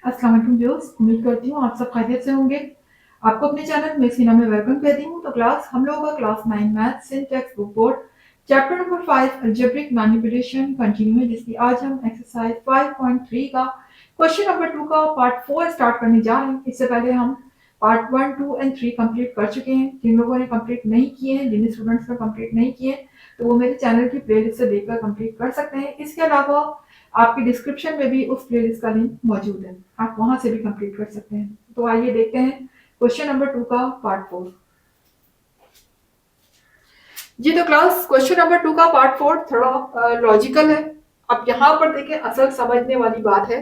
अस्सलाम वालेकुम दोस्त, उम्मीद करती हूँ आप सब खैरियत से होंगे। आपको अपने चैनल में सीना में वेलकम कहती हूँ। तो क्लास हम लोगों का class 9 math syntax book board chapter number 5 algebraic manipulation continue है, जिसकी आज हम एक्सरसाइज 5.3 का क्वेश्चन नंबर 2 का पार्ट 4 स्टार्ट करने जा रहे हैं। इससे पहले हम पार्ट 1, 2 एंड 3 कंप्लीट कर चुके हैं। जिन लोगों ने कंप्लीट नहीं किए हैं, जिन स्टूडेंट्स ने कंप्लीट नहीं किए हैं, तो वो मेरे चैनल की प्लेलिस्ट से देखकर कंप्लीट कर सकते हैं। इसके अलावा आपकी डिस्क्रिप्शन में भी उस प्लेलिस्ट का लिंक मौजूद है, आप वहां से भी कंप्लीट कर सकते हैं। तो आइए देखते हैं क्वेश्चन नंबर 2 का पार्ट 4। जी तो क्लास क्वेश्चन नंबर 2 का पार्ट 4 थोड़ा लॉजिकल है। अब यहाँ पर देखें, असल समझने वाली बात है।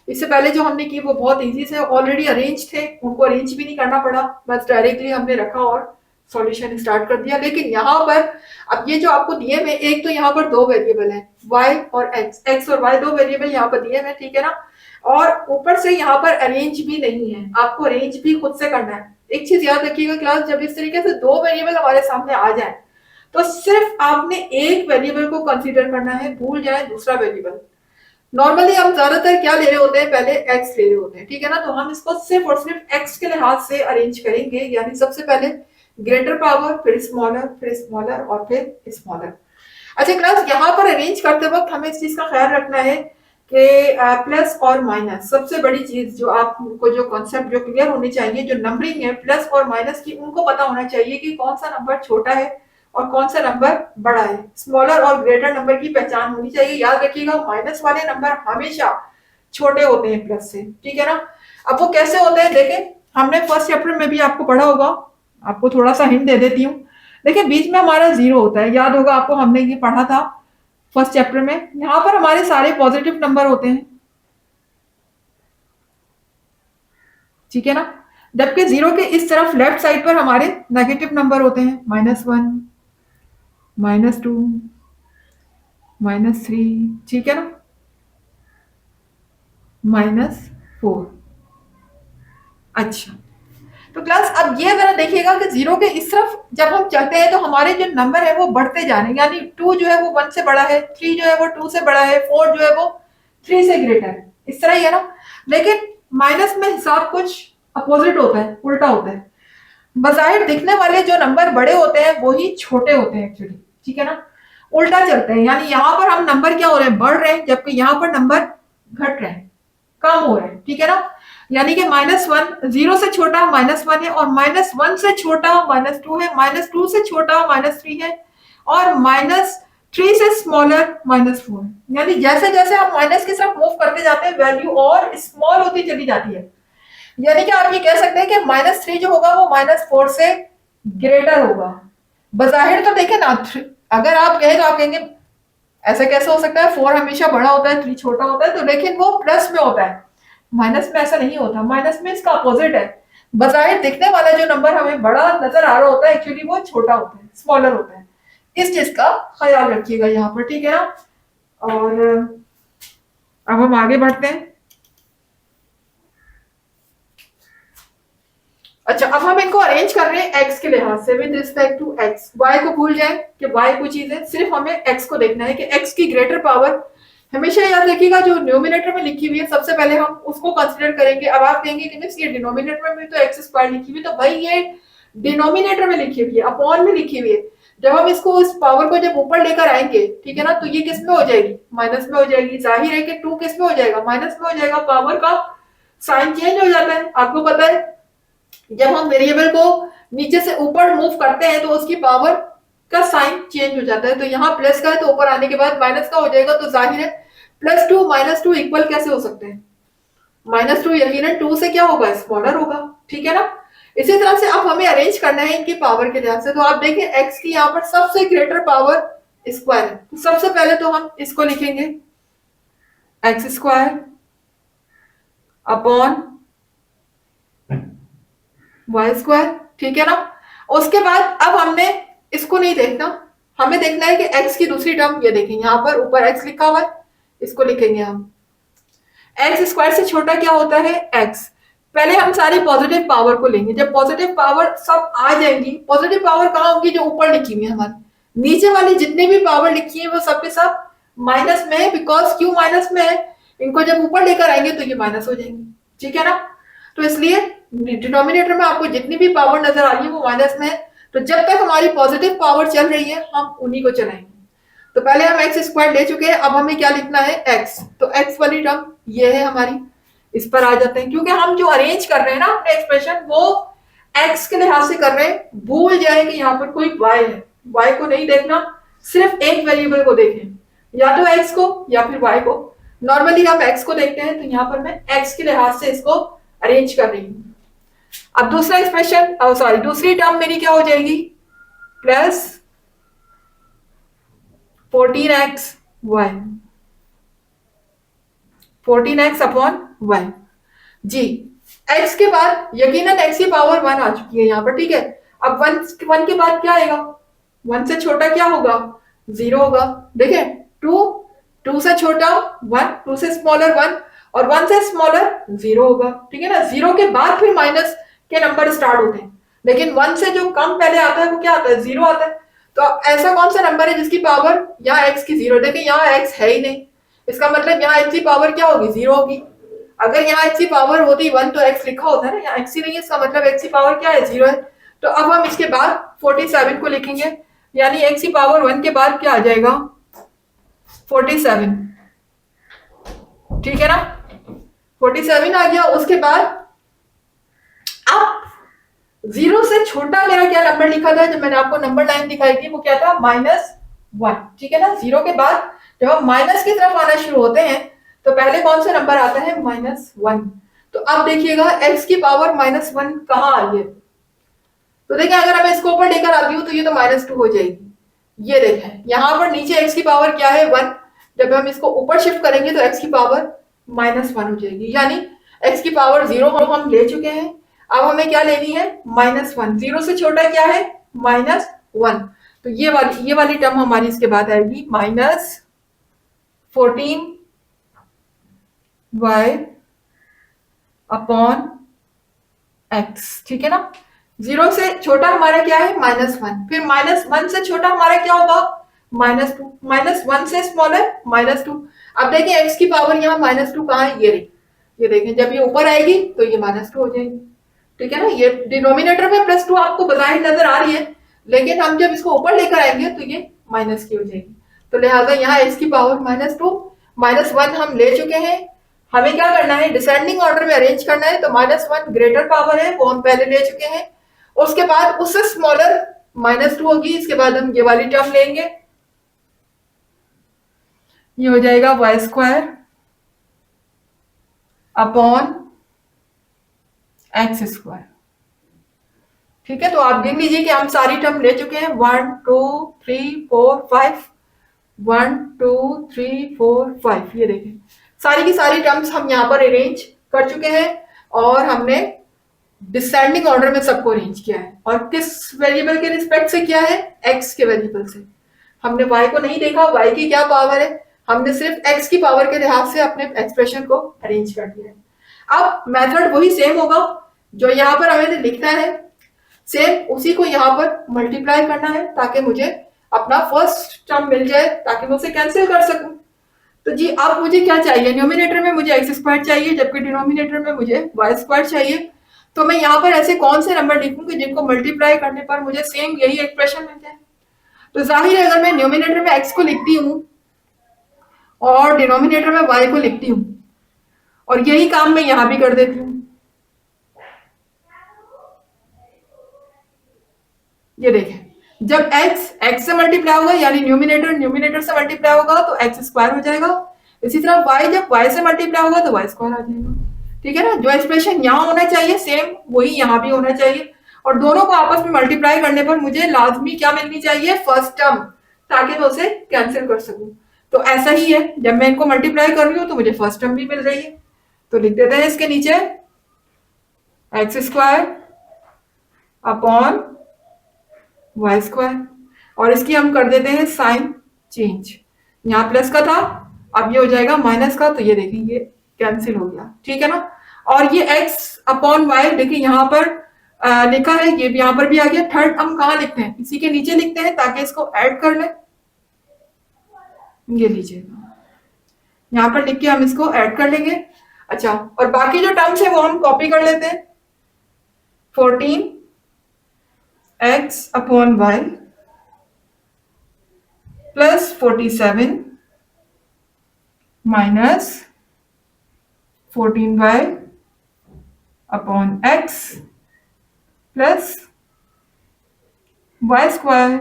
इससे पहले जो हमने की वो बहुत इजी से ऑलरेडी अरेंज थे, उनको अरेंज भी नहीं करना पड़ा, बस डायरेक्टली हमने रखा और सॉल्यूशन स्टार्ट कर दिया। लेकिन यहाँ पर अब ये जो आपको दिए हुए, एक तो यहाँ पर दो वेरिएबल है y और x और y, दो वेरिएबल यहाँ पर दिए हुए, ठीक है ना। और ऊपर से यहाँ पर अरेंज भी नहीं है, आपको अरेंज भी खुद से करना है। एक चीज याद रखिएगा क्लास, जब इस तरीके से दो वेरिएबल हमारे सामने आ जाए तो सिर्फ आपने एक वेरिएबल को कंसीडर करना है, भूल जाए दूसरा वेरिएबल। नॉर्मली हम ज्यादातर क्या ले रहे होते हैं, पहले x ले रहे होते हैं, ठीक है ना। तो हम इसको सिर्फ और सिर्फ x के लिहाज से अरेंज करेंगे, यानी सबसे पहले ग्रेटर पावर, फिर स्मॉलर और फिर स्मॉलर। अच्छा क्लास, यहाँ पर अरेंज करते वक्त हमें इस चीज का ख्याल रखना है कि प्लस और माइनस, सबसे बड़ी चीज जो आपको, जो कॉन्सेप्ट जो क्लियर होनी चाहिए, जो नंबरिंग है प्लस और माइनस की, उनको पता होना चाहिए कि कौन सा नंबर छोटा है और कौन सा नंबर बड़ा है। स्मॉलर और ग्रेटर नंबर की पहचान होनी चाहिए। याद रखिएगा, माइनस वाले नंबर हमेशा छोटे होते हैं प्लस से, ठीक है ना। अब वो कैसे होते हैं देखें, हमने फर्स्ट चैप्टर में भी आपको पढ़ा होगा, आपको थोड़ा सा हिंट दे देती हूँ। देखिए बीच में हमारा जीरो होता है, याद होगा आपको, हमने ये पढ़ा था फर्स्ट चैप्टर में। यहाँ पर हमारे सारे पॉजिटिव नंबर होते हैं, ठीक है ना। जबकि जीरो के इस तरफ लेफ्ट साइड पर हमारे नेगेटिव नंबर होते हैं, -1, -2, -3, ठीक है ना, -4। अच्छा, तो क्लास अब ये जरा देखिएगा कि जीरो के इस तरफ जब हम चलते हैं तो हमारे जो नंबर है वो बढ़ते जा रहे हैं, यानी 2 जो है वो 1 से बड़ा है, 3 जो है वो 2 से बड़ा है, 4 जो है वो 3 से ग्रेटर है, इस तरह ही है ना। लेकिन माइनस में हिसाब कुछ अपोजिट होता है, उल्टा होता है। बजाहिर दिखने वाले जो नंबर बड़े होते हैं वो ही छोटे होते हैं एक्चुअली, ठीक है ना। उल्टा चलते हैं, यानी यहाँ पर हम नंबर क्या हो रहे हैं, बढ़ रहे हैं, जबकि यहाँ पर नंबर घट रहे हैं, कम हो रहे हैं, ठीक है ना। यानी कि -1 जीरो से छोटा -1 है, और -1 से छोटा -2 है, -2 से छोटा -3 है, और -3 से स्मॉलर -4 है। यानी जैसे जैसे हम माइनस की तरफ मूव करते जाते हैं, वैल्यू और स्मॉल होती चली जाती है। यानी कि आप ये कह सकते हैं कि -3 जो होगा वो -4 से ग्रेटर होगा। बजाहिर तो देखें ना, अगर आप कहें तो आप कहेंगे ऐसा कैसे हो सकता है, 4 हमेशा बड़ा होता है 3 छोटा होता है, तो लेकिन वो प्लस में होता है, माइनस में ऐसा नहीं होता। माइनस में इसका अपोजिट है, बजाहिर दिखने वाला जो नंबर हमें बड़ा नजर आ रहा होता है, एक्चुअली वो छोटा होता है, स्मॉलर होता है। इस चीज का ख्याल रखिएगा यहाँ पर, ठीक है ना। और अब हम आगे बढ़ते हैं। अच्छा, अब हम इनको अरेंज कर रहे हैं एक्स के लिहाज से, with respect to x. Y को भूल जाए कि वाई कोई चीज है, सिर्फ हमें एक्स को देखना है कि एक्स की ग्रेटर पावर हमेशा याद रखिएगा, जो न्यूमिनेटर में लिखी हुई है सबसे पहले हम उसको कंसीडर करेंगे। अब आप कहेंगे कि मिस ये डिनोमिनेटर में तो एक्स स्क्वायर लिखी हुई, तो भाई ये डिनोमिनेटर में लिखी हुई है, अपॉन में लिखी हुई है। जब हम इसको इस पावर को जब ऊपर लेकर आएंगे, ठीक है ना, तो ये किस में हो जाएगी, माइनस में हो जाएगी। जाहिर है कि 2 किस में हो जाएगा, माइनस में हो जाएगा। पावर का साइन चेंज हो जाता है, आपको पता है। जब हम वेरिएबल को नीचे से ऊपर मूव करते हैं तो उसकी पावर का साइन चेंज हो जाता है। तो यहाँ प्लस का है तो ऊपर आने के बाद माइनस का हो जाएगा, तो जाहिर है +2 -2 इक्वल कैसे हो सकते हैं, -2 यकीनन 2 से क्या होगा, स्मॉलर होगा, ठीक है ना। इसी तरह से अब हमें अरेंज करना है इनकी पावर के लिहाज से। तो आप देखिए एक्स की यहाँ पर सबसे ग्रेटर पावर स्क्वायर है, तो सबसे पहले तो हम इसको लिखेंगे x² अपॉन y², ठीक है ना। उसके बाद अब हमने इसको नहीं देखना, हमें देखना है कि x की दूसरी टर्म, ये देखें यहाँ पर ऊपर x लिखा हुआ है, इसको लिखेंगे हम। x² से छोटा क्या होता है, x। पहले हम सारी पॉजिटिव पावर को लेंगे, जब पॉजिटिव पावर सब आ जाएंगी, पॉजिटिव पावर कहाँ होगी, जो ऊपर लिखी हुई है हमारी। नीचे वाली जितनी भी पावर लिखी है वो सब के सब माइनस में है, बिकॉज क्यों माइनस में है, इनको जब ऊपर लेकर आएंगे तो ये माइनस हो जाएंगे, ठीक है ना। तो इसलिए डिनोमिनेटर में आपको जितनी भी पावर नजर आ रही है वो माइनस में है, तो जब तक हमारी पॉजिटिव पावर चल रही है हम उन्हीं को चलाएंगे। तो पहले हम एक्स स्क्वायर ले चुके हैं, अब हमें क्या लिखना है, एक्स। तो एक्स वाली टर्म ये है हमारी, इस पर आ जाते हैं, क्योंकि हम जो अरेंज कर रहे हैं ना अपने एक्सप्रेशन वो एक्स के लिहाज से कर रहे हैं। भूल जाए कि यहाँ पर कोई वाई है, वाई को नहीं देखना, सिर्फ एक वेरिएबल को देखें, या तो एक्स को या फिर वाई को। नॉर्मली हम एक्स को देखते हैं, तो यहाँ पर मैं एक्स के लिहाज से इसको अरेंज कर रही हूँ। अब दूसरा एक्सप्रेशन, सॉरी दूसरी टर्म मेरी क्या हो जाएगी, plus 14x y, 14x upon y। जी, x के बाद यकीनन x की पावर 1 आ चुकी है यहाँ पर, ठीक है। अब 1 के बाद क्या आएगा, 1 से छोटा क्या होगा, 0 होगा। देखिए 2 से छोटा 1, 2 से स्मॉलर 1, और 1 से स्मॉलर 0 होगा, ठीक है ना। 0 के बाद फिर माइनस के नंबर स्टार्ट होते हैं, लेकिन 1 से जो कम पहले आता है वो क्या आता है, 0 आता है। तो ऐसा कौन सा नंबर है जिसकी पावर यहाँ x की 0, देखिए यहाँ x है ही नहीं, इसका मतलब यहाँ x की पावर क्या होगी, 0 होगी। अगर यहाँ x की पावर होती 1 तो x लिखा होता है ना, यहाँ x ही नहीं है, इसका मतलब x की पावर क्या है, 0 है। तो अब हम इसके बाद 47 को लिखेंगे, यानी x की पावर 1 के बाद क्या आ जाएगा, 47, ठीक है ना। 47 आ गया। उसके बाद अब 0 से छोटा मेरा क्या नंबर लिखा था, जब मैंने आपको नंबर लाइन दिखाई थी वो क्या था, -1, ठीक है ना। 0 के बाद जब हम माइनस की तरफ आना शुरू होते हैं तो पहले कौन सा नंबर आता है, -1। तो अब देखिएगा x की पावर -1 कहाँ आ रही है, तो देखिए अगर मैं इसको ऊपर लेकर आती हूँ तो ये तो -2 हो जाएगी। ये देखें यहाँ पर नीचे x की पावर क्या है, 1, जब हम इसको ऊपर शिफ्ट करेंगे तो x की पावर -1 हो जाएगी, यानी x की पावर 0 हम ले चुके हैं। अब हमें क्या लेनी है, -1, 0 से छोटा क्या है, -1। तो ये वाली टर्म हमारी इसके बाद आएगी, -14y अपॉन x, ठीक है ना। 0 से छोटा हमारा क्या है, -1, फिर -1 से छोटा हमारा क्या होगा, -2, -1 से स्मॉलर -2। अब देखिए x की पावर यहाँ -2 कहाँ है, ये देखें, जब ये ऊपर आएगी तो ये -2 हो जाएगी, ठीक है ना। ये डिनोमिनेटर में +2 आपको बाहर नजर आ रही है, लेकिन हम जब इसको ऊपर लेकर आएंगे तो ये माइनस की हो जाएगी। तो लिहाजा यहाँ x की पावर -2, -1 हम ले चुके हैं। हमें क्या करना है, डिसेंडिंग ऑर्डर में अरेंज करना है, तो -1 ग्रेटर पावर है वो हम पहले ले चुके हैं। उसके बाद उससे स्मॉलर -2 होगी, इसके बाद हम ये वाली टर्म लेंगे, ये हो जाएगा y² अपॉन x², ठीक है। तो आप देख लीजिए कि हम सारी टर्म ले चुके हैं, 1 2 3 4 5, 1 2 3 4 5, ये देखें सारी की सारी टर्म्स हम यहाँ पर अरेंज कर चुके हैं, और हमने डिसेंडिंग ऑर्डर में सबको अरेंज किया है। और किस वेरिएबल के रिस्पेक्ट से किया है, x के वेरिएबल से। हमने y को नहीं देखा, y की क्या पावर है, हमने सिर्फ x की पावर के लिहाज से अपने एक्सप्रेशन को अरेंज कर दिया है। अब मेथड वही सेम होगा, जो यहाँ पर हमें लिखना है सेम उसी को यहाँ पर मल्टीप्लाई करना है, ताकि मुझे अपना फर्स्ट टर्म मिल जाए, ताकि मैं उसे कैंसिल कर सकूं। तो जी अब मुझे क्या चाहिए, न्यूमिनेटर में मुझे x² चाहिए, जबकि डिनोमिनेटर में मुझे y² चाहिए। तो मैं यहाँ पर ऐसे कौन से नंबर लिखूंगी जिनको मल्टीप्लाई करने पर मुझे सेम यही एक्सप्रेशन मिल जाए। तो जाहिर है अगर मैं न्यूमिनेटर में x को लिखती हूँ और डिनोमिनेटर में y को लिखती हूँ, और यही काम मैं यहाँ भी कर देती हूँ। ये देखें जब x से मल्टीप्लाई होगा, यानी न्यूमिनेटर से मल्टीप्लाई होगा तो x² हो जाएगा। इसी तरह y जब y से मल्टीप्लाई होगा तो y² आ जाएगा, ठीक है ना। जो एक्सप्रेशन यहाँ होना चाहिए सेम वही यहाँ भी होना चाहिए, और दोनों को आपस में मल्टीप्लाई करने पर मुझे लाजमी क्या मिलनी चाहिए, फर्स्ट टर्म, ताकि मैं उसे कैंसिल कर सकूं। तो ऐसा ही है, जब मैं इनको मल्टीप्लाई कर रही हूँ तो मुझे फर्स्ट टर्म भी मिल रही है। तो लिख देते हैं इसके नीचे x² अपॉन y², और इसकी हम कर देते हैं साइन चेंज, यहाँ प्लस का था अब ये हो जाएगा माइनस का, तो ये देखिए ये कैंसिल हो गया, ठीक है ना। और ये x अपॉन y देखिए यहाँ पर लिखा है, ये भी यहाँ पर भी आ गया। थर्ड हम कहाँ लिखते हैं, इसी के नीचे लिखते हैं ताकि इसको ऐड कर लें। ये लीजिएगा यहाँ पर लिख के हम इसको ऐड कर लेंगे। अच्छा, और बाकी जो टर्म्स है वो हम कॉपी कर लेते हैं। 14x/y plus 47 minus 14y/x plus y²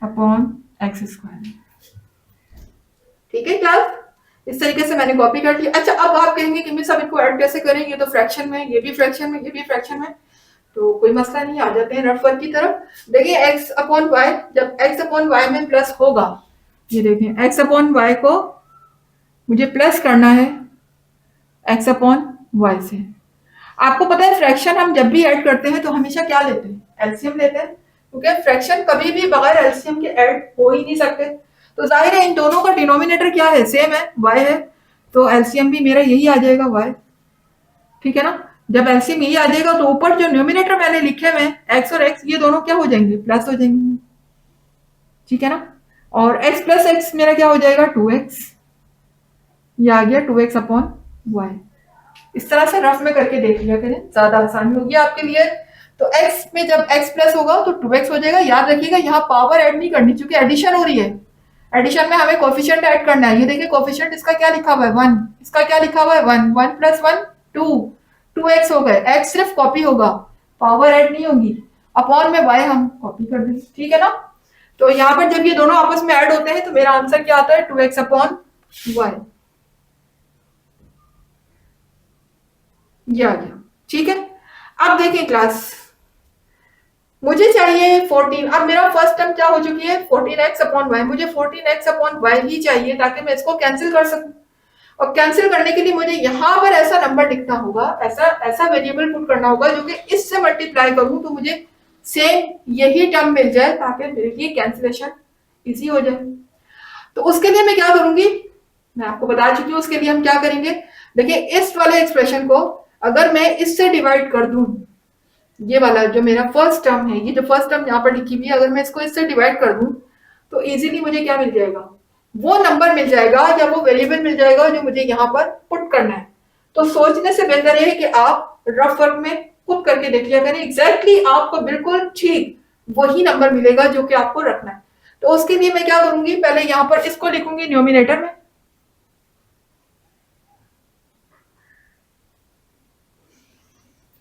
/ x²। ठीक है क्लास, इस तरीके से मैंने कॉपी कर लिया। अच्छा, अब आप कहेंगे कि मिस अब इनको ऐड कैसे करें, ये तो फ्रैक्शन में, ये भी फ्रैक्शन में, ये भी फ्रैक्शन में, तो कोई मसला नहीं, आ जाते हैं रफ वर्क की तरफ। देखिए x/y, जब x/y में प्लस होगा, ये देखें x/y को मुझे प्लस करना है x/y से। आपको पता है फ्रैक्शन हम जब भी ऐड करते हैं तो हमेशा क्या लेते हैं, एलसीएम लेते हैं, क्योंकि फ्रैक्शन कभी भी बगैर एलसीएम के ऐड हो ही नहीं सकते। तो जाहिर है इन दोनों का डिनोमिनेटर क्या है, सेम है, y है, तो एलसीएम भी मेरा यही आ जाएगा y। ठीक है ना, जब एलसीएम यही आ जाएगा तो ऊपर जो न्यूमिनेटर मैंने लिखे हुए x और x, ये दोनों क्या हो जाएंगे, प्लस हो जाएंगे। ठीक है ना, और x प्लस x मेरा क्या हो जाएगा, 2x, ये आ गया 2x/y। इस तरह से रफ में करके देख लिया करें, ज्यादा आसानी होगी आपके लिए। तो x में जब x प्लस होगा तो 2x हो जाएगा। याद रखिएगा यहाँ पावर ऐड नहीं करनी, क्योंकि एडिशन हो रही है, एडिशन में हमें कोफिशिएंट ऐड करना है। ये देखिए कोफिशिएंट इसका क्या लिखा हुआ है, 1, इसका क्या लिखा हुआ है, 1, 1 + 1 2, 2x हो गए, x सिर्फ कॉपी होगा, पावर ऐड नहीं होगी। अपॉन में y हम कॉपी कर देंगे। ठीक है ना, तो यहाँ पर जब ये दोनों आपस में ऐड होते हैं तो मेरा आंसर क्या आता है, 2x/y, ये आ गया। ठीक है, अब देखें क्लास, मुझे चाहिए 14। अब मेरा फर्स्ट टर्म क्या हो चुकी है, 14x/y, मुझे 14x/y ही चाहिए ताकि मैं इसको कैंसिल कर सकूं। और कैंसिल करने के लिए मुझे यहाँ पर ऐसा नंबर लिखना होगा, ऐसा वेरिएबल पुट करना होगा जो कि इससे मल्टीप्लाई करूं तो मुझे सेम यही टर्म मिल जाए, ताकि मेरे लिए कैंसिलेशन इजी हो जाए। तो उसके लिए मैं क्या करूंगी, मैं आपको बता चुकी हूँ उसके लिए हम क्या करेंगे। देखिए इस वाले एक्सप्रेशन को अगर मैं इससे डिवाइड कर दूं, ये वाला जो मेरा फर्स्ट टर्म है, ये जो फर्स्ट टर्म यहाँ पर लिखी हुई है, अगर मैं इसको इससे डिवाइड कर दूं तो इजीली मुझे क्या मिल जाएगा, वो नंबर मिल जाएगा या वो वेरिएबल मिल जाएगा जो मुझे यहाँ पर पुट करना है। तो सोचने से बेहतर है कि आप रफ वर्क में पुट करके देख लिया करें, एग्जैक्टली आपको बिल्कुल ठीक वही नंबर मिलेगा जो कि आपको रखना है। तो उसके लिए मैं क्या करूंगी, पहले यहाँ पर इसको लिखूंगी न्यूमिनेटर में,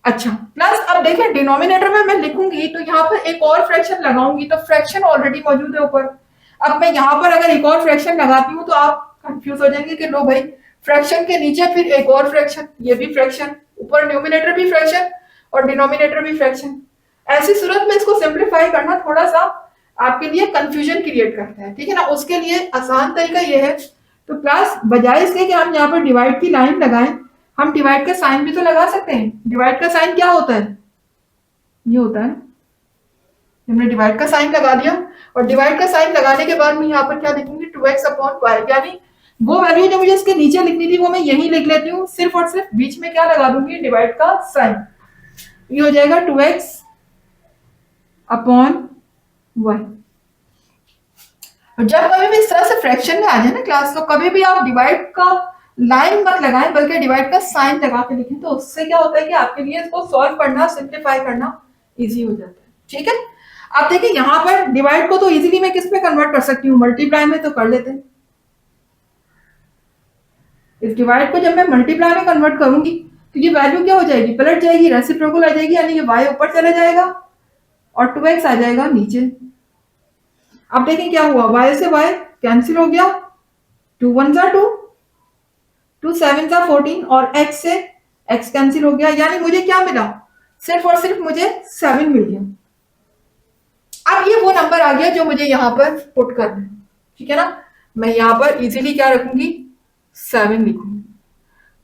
अच्छा प्लस, अब देखें डिनोमिनेटर में मैं लिखूंगी तो यहाँ पर एक और फ्रैक्शन लगाऊंगी, तो फ्रैक्शन ऑलरेडी मौजूद है ऊपर। अब मैं यहाँ पर अगर एक और फ्रैक्शन लगाती हूँ तो आप कंफ्यूज हो जाएंगे कि लो भाई, फ्रैक्शन के नीचे फिर एक और फ्रैक्शन, ये भी फ्रैक्शन, ऊपर न्यूमिनेटर भी फ्रैक्शन और डिनोमिनेटर भी फ्रैक्शन। ऐसी सूरत में इसको सिंप्लीफाई करना थोड़ा सा आपके लिए कंफ्यूजन क्रिएट करता है। ठीक है ना, उसके लिए आसान तरीका ये है, तो प्लस बजाय इसके कि हम यहाँ पर डिवाइड की लाइन लगाएं, हम डिवाइड का साइन भी तो लगा सकते हैं। डिवाइड का साइन क्या होता है, ये होता है, हमने डिवाइड का साइन लगा दिया, और डिवाइड का साइन लगाने के बाद मैं यहाँ पर क्या लिखूंगी, 2x/y, यानी वो वैल्यू जो मुझे इसके नीचे लिखनी थी वो मैं यही लिख लेती हूँ, सिर्फ और सिर्फ बीच में क्या लगा दूंगी, डिवाइड का साइन। ये हो जाएगा 2x/y। जब कभी भी इस तरह से फ्रैक्शन में आ जाए ना क्लास, तो कभी भी आप डिवाइड का लाइन मत लगाएं, बल्कि डिवाइड का साइन लगा के लिखें, तो उससे क्या होता है कि आपके लिए इसको सॉल्व करना, सिंप्लीफाई करना इजी हो जाता है। ठीक है, आप देखिए यहाँ पर डिवाइड को तो इजीली मैं किस में कन्वर्ट कर सकती हूँ, मल्टीप्लाई में तो कर लेते हैं। इस डिवाइड को जब मैं मल्टीप्लाई में कन्वर्ट करूंगी तो ये वैल्यू क्या हो जाएगी, पलट जाएगी, रेसिप्रोकल आ जाएगी, यानी ये y ऊपर चला जाएगा और 2x आ जाएगा नीचे। अब देखें क्या हुआ, y से y कैंसिल हो गया, 2 1 2, 2 7 14, और x से x कैंसिल हो गया, यानी मुझे क्या मिला, सिर्फ और सिर्फ मुझे 7 मिल गया। अब ये वो नंबर आ गया जो मुझे यहाँ पर पुट करना है। ठीक है ना, मैं यहाँ पर इजीली क्या रखूंगी, 7 लिखूंगी।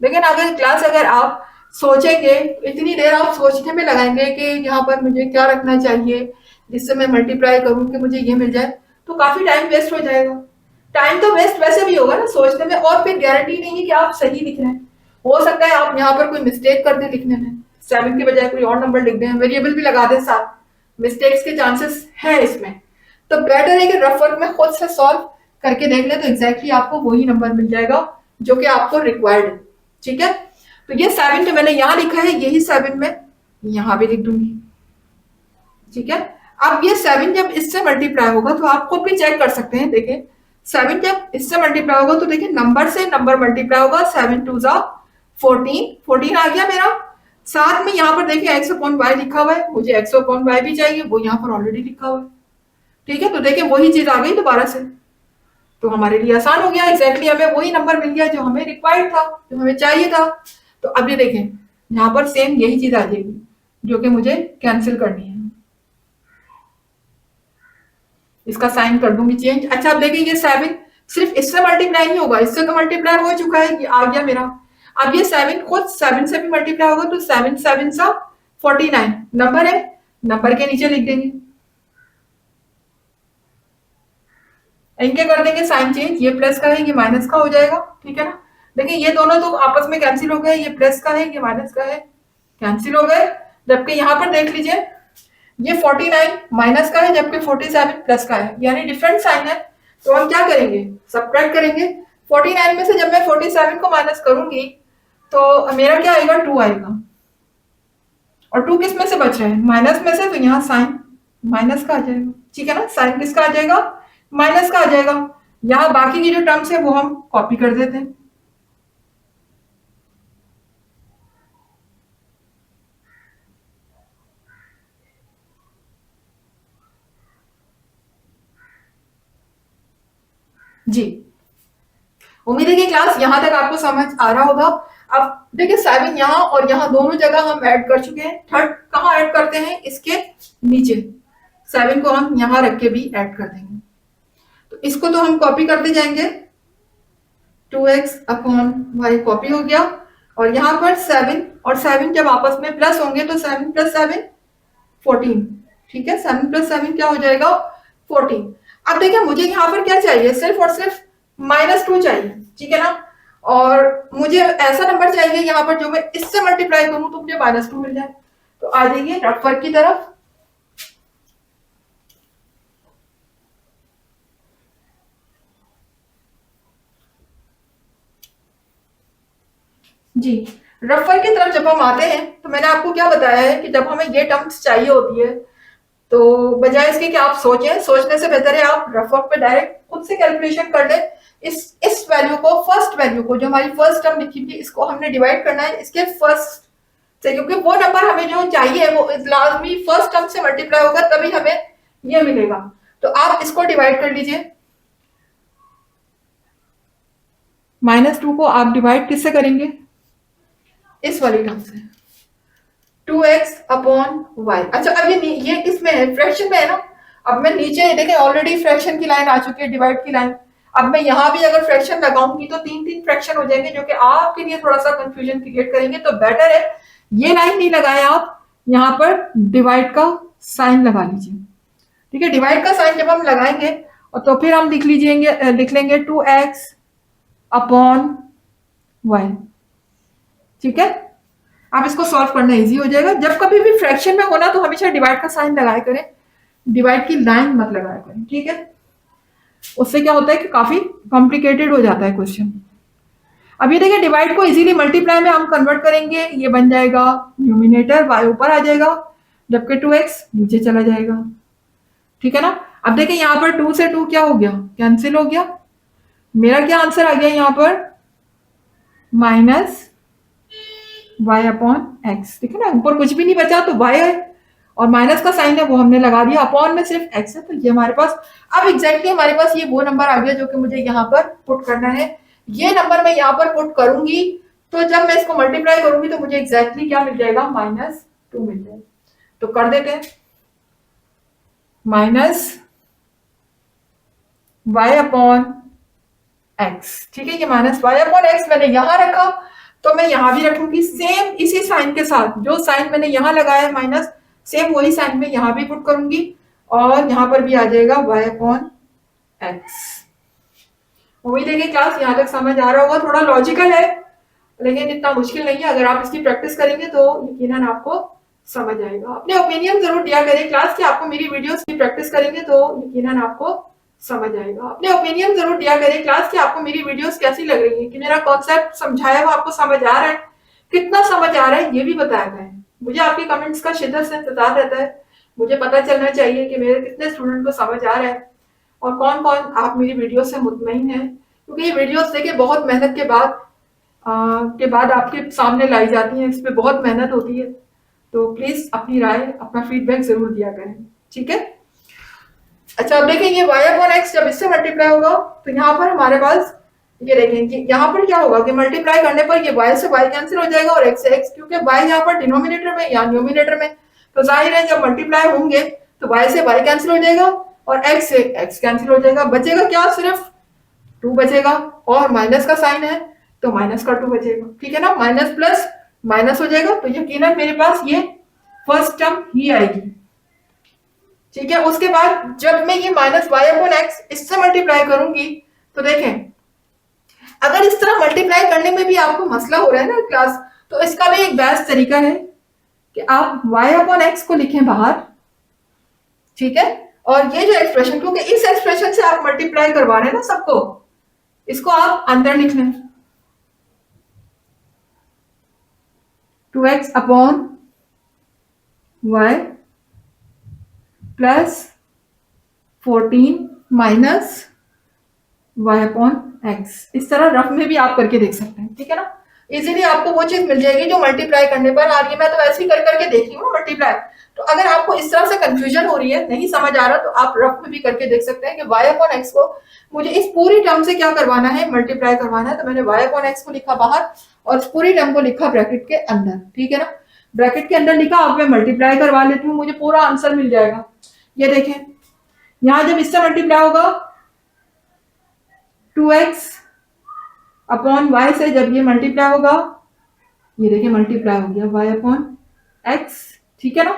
लेकिन अगर क्लास, अगर आप सोचेंगे, इतनी देर आप सोचने में लगाएंगे कि यहाँ पर मुझे क्या रखना चाहिए जिससे मैं मल्टीप्लाई करूं कि मुझे ये मिल जाए, तो काफी टाइम वेस्ट हो जाएगा। टाइम तो वेस्ट वैसे भी होगा ना सोचने में, और फिर गारंटी नहीं है कि आप सही लिख रहे हैं। हो सकता है आप यहाँ पर कोई मिस्टेक कर दें लिखने में, 7 के बजाय कोई और नंबर लिख दें, वेरिएबल भी लगा दें साथ, मिस्टेक्स के चांसेस हैं इसमें। तो बेटर है कि रफ वर्क में खुद से सॉल्व करके देख ले, तो एग्जैक्टली आपको वही नंबर मिल जाएगा जो कि आपको रिक्वायर्ड है। ठीक है, तो ये 7 जो मैंने यहाँ लिखा है यही 7 मैं यहाँ भी लिख दूंगी। ठीक है, अब ये 7 जब इससे मल्टीप्लाई होगा तो आप खुद भी चेक कर सकते हैं। देखिए 7 जब इससे मल्टीप्लाई होगा तो देखिए नंबर से नंबर मल्टीप्लाई होगा, 7 2 जा 14, 14 आ गया मेरा। साथ में यहाँ पर देखिए एक्स अपॉन वाई लिखा हुआ है, मुझे एक्स अपॉन वाई भी चाहिए, वो यहाँ पर ऑलरेडी लिखा हुआ है। ठीक है, तो देखिए वही चीज आ गई दोबारा से, तो हमारे लिए आसान हो गया। एग्जैक्टली हमें वही नंबर मिल गया जो हमें रिक्वायर्ड था, जो हमें चाहिए था। तो अब ये देखें यहाँ पर सेम यही चीज आ जाएगी जो कि मुझे कैंसिल करनी है। इसका साइन कर दूंगी चेंज। अच्छा अब देखिए ये 7 सिर्फ इससे मल्टीप्लाई नहीं होगा, इससे तो मल्टीप्लाई हो चुका है, ये आ गया मेरा। अब ये 7 खुद 7 से भी मल्टीप्लाई होगा, तो 7 7 सा 49 नंबर है, नंबर के नीचे लिख देंगे, इनके कर देंगे साइन चेंज, ये प्लस का है ये माइनस का हो जाएगा। ठीक है ना, देखिए ये दोनों तो आपस में कैंसिल हो गए, ये प्लस का है ये माइनस का है, कैंसिल हो गए। जबकि यहाँ पर देख लीजिए ये 49 माइनस का है जबकि 47 प्लस का है, यानी डिफरेंट साइन है। तो हम क्या करेंगे, सबट्रैक्ट करेंगे। 49 में से जब मैं 47 को माइनस करूंगी तो मेरा क्या आएगा, 2 आएगा। और 2 किस में से बच रहा है, माइनस में से, तो यहाँ साइन माइनस का आ जाएगा। ठीक है ना, साइन किसका आ जाएगा, माइनस का आ जाएगा। यहाँ बाकी की जो टर्म्स है वो हम कॉपी कर देते हैं। जी, उम्मीद है कि क्लास यहाँ तक आपको समझ आ रहा होगा। अब देखिए 7 यहाँ और यहाँ दोनों जगह हम ऐड कर चुके हैं, थर्ड कहाँ ऐड करते हैं, इसके नीचे 7 को हम यहाँ रख के भी ऐड कर देंगे। तो इसको तो हम कॉपी करते जाएंगे, 2x अपॉन वाई कॉपी हो गया। और यहाँ पर 7 और 7 जब आपस में प्लस होंगे तो 7 प्लस 7 14। ठीक है, 7 प्लस 7 क्या हो जाएगा, 14। अब देखिए मुझे यहाँ पर क्या चाहिए, सिर्फ और सिर्फ -2 चाहिए। ठीक है ना, और मुझे ऐसा नंबर चाहिए यहाँ पर जो मैं इससे मल्टीप्लाई करूं तो मुझे -2 मिल जाए। तो आ जाइए रफ वर्क की तरफ। जी, रफ वर्क की तरफ जब हम आते हैं तो मैंने आपको क्या बताया है कि जब हमें ये टर्म्स चाहिए होती है तो बजाय इसके कि आप सोचें, सोचने से बेहतर है आप रफ वर्क पे डायरेक्ट खुद से कैलकुलेशन कर लें। इस वैल्यू को, फर्स्ट वैल्यू को, जो हमारी फर्स्ट टर्म लिखी थी, इसको हमने डिवाइड करना है इसके फर्स्ट से, क्योंकि वो नंबर हमें जो चाहिए वो लाजमी फर्स्ट टर्म से मल्टीप्लाई होगा तभी हमें ये मिलेगा। तो आप इसको डिवाइड कर लीजिए, -2 को आप डिवाइड किससे करेंगे, इस वाली टर्म से, 2x अपॉन वाई। अच्छा अब ये किसमें है, फ्रैक्शन में है ना। अब मैं नीचे देखें ऑलरेडी फ्रैक्शन की लाइन आ चुकी है, डिवाइड की लाइन। अब मैं यहाँ भी अगर फ्रैक्शन लगाऊंगी तो 3 फ्रैक्शन हो जाएंगे जो कि आपके लिए थोड़ा सा कंफ्यूजन क्रिएट करेंगे। तो बेटर है ये लाइन नहीं लगाए, आप यहाँ पर डिवाइड का साइन लगा लीजिए। ठीक है, डिवाइड का साइन जब हम लगाएंगे और तो फिर हम लिख लेंगे 2x अपॉन वाई। ठीक है, आप इसको सॉल्व करना इजी हो जाएगा। जब कभी भी फ्रैक्शन में होना तो हमेशा डिवाइड का साइन लगाया करें, डिवाइड की लाइन मत लगाया करें। ठीक है, उससे क्या होता है कि काफी कॉम्प्लिकेटेड हो जाता है क्वेश्चन। अब ये देखिए डिवाइड को इजीली मल्टीप्लाई में हम कन्वर्ट करेंगे, ये बन जाएगा न्यूमिनेटर y ऊपर आ जाएगा जबकि 2x नीचे चला जाएगा। ठीक है ना, अब देखिए यहाँ पर 2 से 2 क्या हो गया, कैंसिल हो गया। मेरा क्या आंसर आ गया यहाँ पर, -y अपॉन x। ठीक है ना, ऊपर कुछ भी नहीं बचा तो y है और माइनस का साइन है वो हमने लगा दिया, अपॉन में सिर्फ x है। तो ये हमारे पास अब एग्जैक्टली हमारे पास ये वो नंबर आ गया जो कि मुझे यहाँ पर पुट करना है। ये नंबर मैं यहाँ पर पुट करूंगी तो जब मैं इसको मल्टीप्लाई करूंगी तो मुझे एग्जैक्टली क्या मिल जाएगा, -2 मिल जाएगा। तो कर देते हैं, -y अपॉन x। ठीक है, ये -y अपॉन x मैंने यहाँ रखा तो मैं यहाँ भी रखूंगी सेम इसी साइन के साथ, जो साइन मैंने यहाँ लगाया है माइनस, सेम वही साइन में यहाँ भी पुट करूंगी और यहाँ पर भी आ जाएगा y अपॉन x। उम्मीद है कि क्लास यहाँ तक समझ आ रहा होगा। थोड़ा लॉजिकल है लेकिन इतना मुश्किल नहीं है, अगर आप इसकी प्रैक्टिस करेंगे तो यकीनन आपको समझ आएगा। अपने ओपिनियन जरूर दिया करें क्लास कि आपको मेरी वीडियोस की प्रैक्टिस करेंगे तो यकीनन आपको समझ आएगा। अपने ओपिनियन जरूर दिया करें क्लास कि आपको मेरी वीडियोस कैसी लग रही है, कि मेरा कॉन्सेप्ट समझाया हुआ आपको समझ आ रहा है, कितना समझ आ रहा है ये भी बताया करें। मुझे आपके कमेंट्स का शिद्दत से इंतजार रहता है। मुझे पता चलना चाहिए कि मेरे कितने स्टूडेंट को समझ आ रहा है और कौन कौन आप मेरी वीडियो से मुतमईन है, क्योंकि ये वीडियोस देखिए बहुत मेहनत के बाद आपके सामने लाई जाती हैं, इस पे बहुत मेहनत होती है। तो प्लीज अपनी राय, अपना फीडबैक जरूर दिया करें, ठीक है। अच्छा, अब देखेंगे y अपॉन x जब इससे मल्टीप्लाई होगा तो यहाँ पर हमारे पास ये देखेंगे यहाँ पर क्या होगा कि मल्टीप्लाई करने पर ये y से y कैंसिल हो जाएगा और x से x, क्योंकि y यहाँ पर डिनोमिनेटर में या न्यूमिनेटर में, तो जाहिर है जब मल्टीप्लाई होंगे तो y से y कैंसिल हो जाएगा और x से x कैंसिल हो जाएगा। बचेगा क्या, सिर्फ 2 बचेगा और माइनस का साइन है तो माइनस का 2 बचेगा, ठीक है ना। माइनस प्लस माइनस हो जाएगा तो यकीनन मेरे पास ये फर्स्ट टर्म ही आएगी, ठीक है। उसके बाद जब मैं ये माइनस वाई अपॉन एक्स इससे मल्टीप्लाई करूंगी तो देखें, अगर इस तरह मल्टीप्लाई करने में भी आपको मसला हो रहा है ना क्लास, तो इसका भी एक बेस्ट तरीका है कि आप y अपॉन एक्स को लिखें बाहर, ठीक है। और ये जो एक्सप्रेशन, क्योंकि इस एक्सप्रेशन से आप मल्टीप्लाई करवा रहे हैं ना सबको, इसको आप अंदर लिख लें 2x upon y plus 14 minus y upon x. इस तरह रफ में भी आप करके देख सकते हैं, ठीक है ना। इजीली आपको वो चीज मिल जाएगी जो मल्टीप्लाई करने पर आ रही है। मैं तो ऐसे ही कर करके देख रही हूँ मल्टीप्लाई। तो अगर आपको इस तरह से कंफ्यूजन हो रही है, नहीं समझ आ रहा, तो आप रफ में भी करके देख सकते हैं कि y अपॉन एक्स को मुझे इस पूरी टर्म से क्या करवाना है, मल्टीप्लाई करवाना है। तो मैंने y अपॉन एक्स को लिखा बाहर और इस पूरी टर्म को लिखा ब्रैकेट के अंदर, ठीक है ना। ब्रैकेट के अंदर लिखा, अब मैं मल्टीप्लाई करवा लेती हूँ, मुझे पूरा आंसर मिल जाएगा। ये देखें, यहां जब इससे मल्टीप्लाई होगा 2x अपॉन y से, जब ये मल्टीप्लाई होगा, ये देखिए मल्टीप्लाई हो गया y अपॉन x, ठीक है ना।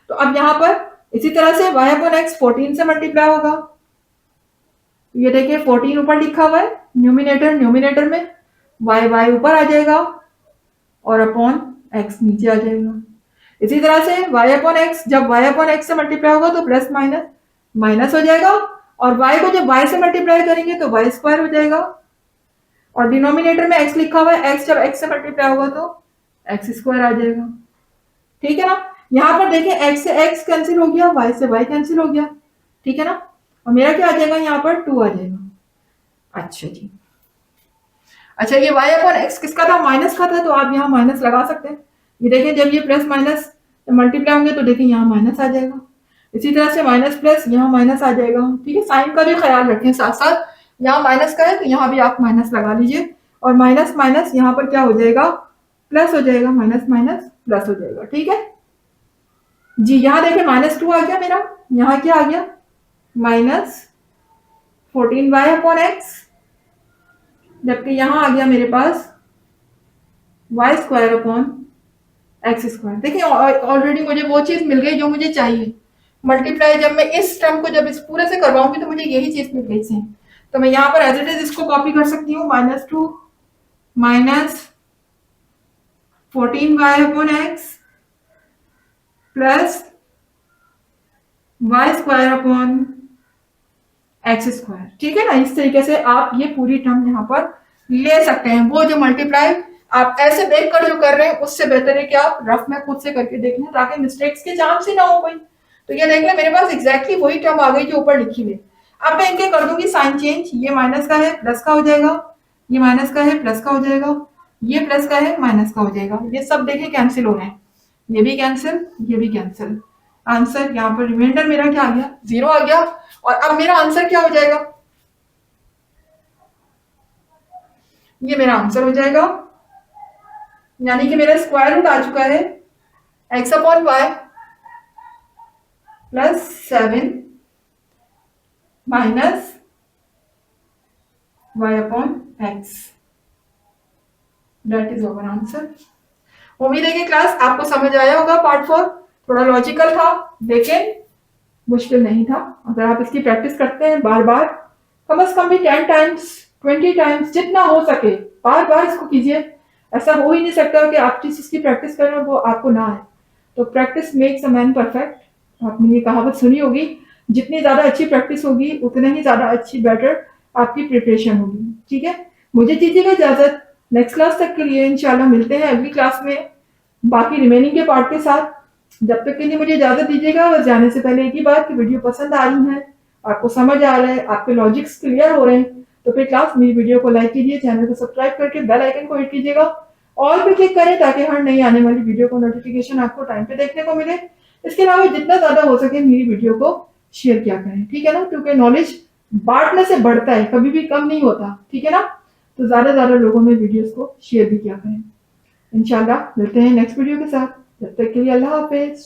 तो अब यहां पर इसी तरह से y अपॉन x 14 से मल्टीप्लाई होगा। ये देखिए 14 ऊपर लिखा हुआ है न्यूमिनेटर में, y ऊपर आ जाएगा और अपॉन x नीचे आ जाएगा। इसी तरह से y अपॉन x, जब y अपॉन x से मल्टीप्लाई होगा तो प्लस माइनस माइनस हो जाएगा और y को जब y से मल्टीप्लाई करेंगे तो y स्क्वायर हो जाएगा और डिनोमिनेटर में x लिखा हुआ है, x जब x से मल्टीप्लाई होगा तो x स्क्वायर आ जाएगा, ठीक है ना। यहाँ पर देखिए x से x कैंसिल हो गया, y से y कैंसिल हो गया, ठीक है ना। और मेरा क्या आ जाएगा, यहाँ पर 2 आ जाएगा। अच्छा जी, अच्छा ये y अपॉन x किसका था, माइनस का था, तो आप यहाँ माइनस लगा सकते हैं। ये देखिए जब ये प्लस माइनस मल्टीप्लाई होंगे तो देखिए यहाँ माइनस आ जाएगा। इसी तरह से माइनस प्लस यहाँ माइनस आ जाएगा, ठीक है। साइन का भी ख्याल रखें साथ साथ, यहाँ माइनस का है तो यहाँ भी आप माइनस लगा लीजिए और माइनस माइनस यहाँ पर क्या हो जाएगा, प्लस हो जाएगा, माइनस माइनस प्लस हो जाएगा, ठीक है जी। यहाँ देखिए -2 आ गया मेरा, यहाँ क्या आ गया माइनस 14y अपॉन एक्स, जबकि यहाँ आ गया मेरे पास y square upon x square. देखिए ऑलरेडी मुझे वो चीज मिल गई जो मुझे चाहिए। मल्टीप्लाई जब मैं इस टर्म को जब इस पूरे से करवाऊंगी तो मुझे यही चीज मिल गई थी। तो मैं यहाँ पर एज इट इज इसको कॉपी कर सकती हूँ, -2 minus 14y upon x plus y square upon x square, ठीक है ना। इस तरीके से आप ये पूरी टर्म यहाँ पर ले सकते हैं। वो जो मल्टीप्लाई आप ऐसे देख कर जो कर रहे हैं उससे बेहतर है कि आप रफ में खुद से करके देख लें ताकि मिस्टेक्स के चांस ही ना हो कोई। तो ये देख लें मेरे पास एग्जैक्टली वही टर्म आ गई जो ऊपर लिखी हुई। अब मैं इनके कर दूंगी साइन चेंज, ये माइनस का है प्लस का हो जाएगा, ये माइनस का है प्लस का हो जाएगा, ये प्लस का है माइनस का हो जाएगा। ये सब देखिए कैंसिल हो रहे हैं, ये भी कैंसिल, ये भी कैंसिल। आंसर यहाँ पर रिमाइंडर मेरा क्या आ गया, 0 आ गया। और अब मेरा आंसर क्या हो जाएगा, ये मेरा आंसर हो जाएगा, यानी कि मेरा स्क्वायर रूट आ चुका है x upon y plus 7 minus y upon x। That is our answer. उम्मीद है कि क्लास आपको समझ आया होगा। पार्ट 4 थोड़ा लॉजिकल था लेकिन मुश्किल नहीं था। अगर आप इसकी प्रैक्टिस करते हैं बार बार, कम से कम भी 10 टाइम्स 20 टाइम्स जितना हो सके बार बार इसको कीजिए। ऐसा हो ही नहीं सकता कि आप जिस चीज की प्रैक्टिस कर रहे हो वो आपको ना आए। तो practice makes a man perfect, आपने ये कहावत सुनी होगी। जितनी ज़्यादा अच्छी प्रैक्टिस होगी उतने ही ज़्यादा अच्छी बेटर आपकी प्रिपरेशन होगी। ठीक है, मुझे दीजिएगा इजाज़त। नेक्स्ट क्लास तक के लिए इंशाल्लाह मिलते हैं अगली क्लास में बाकी रिमेनिंग के पार्ट के साथ। जब तक के लिए मुझे इजाज़त दीजिएगा। बस जाने से पहले एक ही बात कि वीडियो पसंद आ रही है, आपको समझ आ रहा है, आपके लॉजिक्स क्लियर हो रहे हैं, तो फिर क्लास मेरी वीडियो को लाइक कीजिए, चैनल को सब्सक्राइब करके बेल आइकन को हिट कीजिएगा, ऑल पे क्लिक करें ताकि हर नई आने वाली वीडियो को नोटिफिकेशन आपको टाइम पे देखने को मिले। इसके अलावा जितना ज्यादा हो सके मेरी वीडियो को शेयर किया करें, ठीक है ना, क्योंकि नॉलेज बांटने से बढ़ता है, कभी भी कम नहीं होता। ठीक है ना, तो ज्यादा लोगों में वीडियोस को शेयर भी किया करें। इंशाल्लाह मिलते हैं नेक्स्ट वीडियो के साथ। जब तक के लिए अल्लाह हाफिज।